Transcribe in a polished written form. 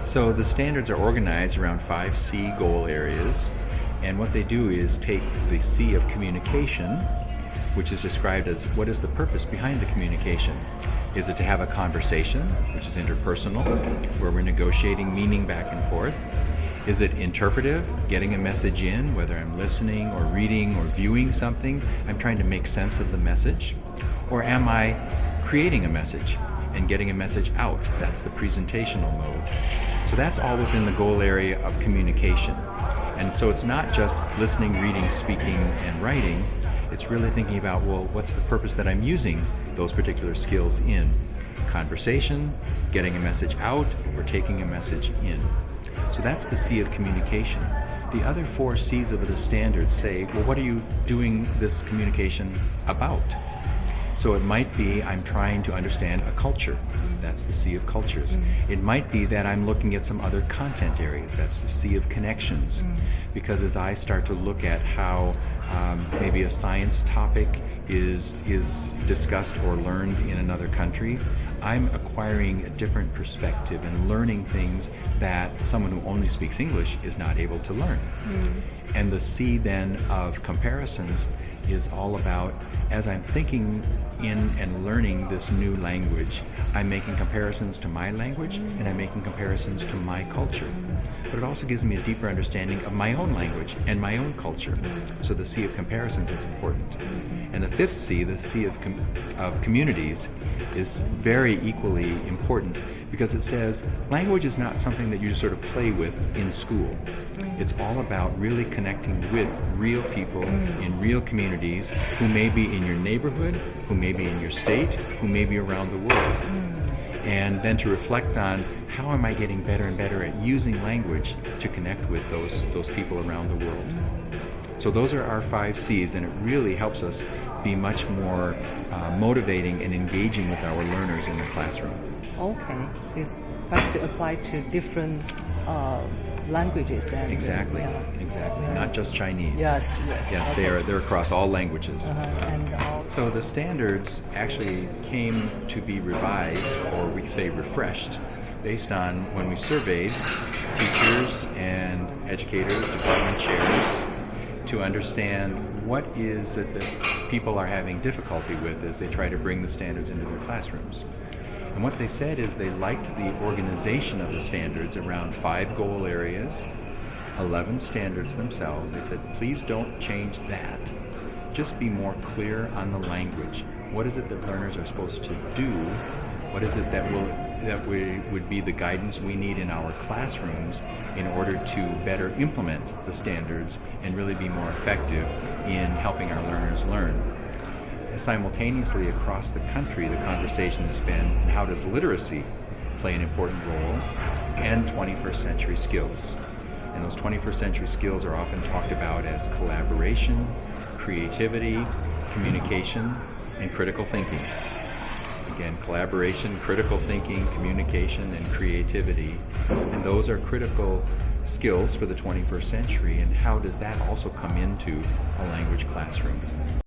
So the standards are organized around 5 C goal areas, and what they do is take the C of communication, which is described as what is the purpose behind the communication. Is it to have a conversation, which is interpersonal, where we're negotiating meaning back and forth? Is it interpretive, getting a message in, whether I'm listening or reading or viewing something, I'm trying to make sense of the message? Or am I creating a message and getting a message out? That's the presentational mode. So that's all within the goal area of communication. And so it's not just listening, reading, speaking, and writing. It's really thinking about, well, what's the purpose that I'm using those particular skills in? Conversation, getting a message out, or taking a message in. So that's the C of communication. The other 4 C's of the standards say, well, what are you doing this communication about? So it might be I'm trying to understand a culture. That's the C of cultures. It might be that I'm looking at some other content areas. That's the C of connections. Because as I start to look at how maybe a science topic is discussed or learned in another country, I'm acquiring a different perspective and learning things that someone who only speaks English is not able to learn. And the C then of comparisons is all about, as I'm thinking in and learning this new language, I'm making comparisons to my language and I'm making comparisons to my culture. But it also gives me a deeper understanding of my own language and my own culture. So the C of comparisons is important. And the 5th C, the C of communities, is very equally important because it says language is not something that you just sort of play with in school. It's all about really connecting with real people in real communities who may be in your neighborhood, who may be in your state, who may be around the world. And then to reflect on how am I getting better and better at using language to connect with those people around the world. So those are our 5 C's, and it really helps us be much more motivating and engaging with our learners in the classroom. Okay, this actually apply to different languages. And, exactly. Not just Chinese. Yes. Yes, okay. they're across all languages. And so the standards actually came to be revised, or we say refreshed, based on when we surveyed teachers and educators, department chairs, to understand what is it that people are having difficulty with as they try to bring the standards into their classrooms. And what they said is they liked the organization of the standards around 5 goal areas, 11 standards themselves. They said, please don't change that. Just be more clear on the language. What is it that learners are supposed to do? What is it that would be the guidance we need in our classrooms in order to better implement the standards and really be more effective in helping our learners learn? Simultaneously across the country, the conversation has been, how does literacy play an important role, and 21st century skills. And those 21st century skills are often talked about as collaboration, creativity, communication, and critical thinking. Again, collaboration, critical thinking, communication, and creativity. And those are critical skills for the 21st century. And how does that also come into a language classroom?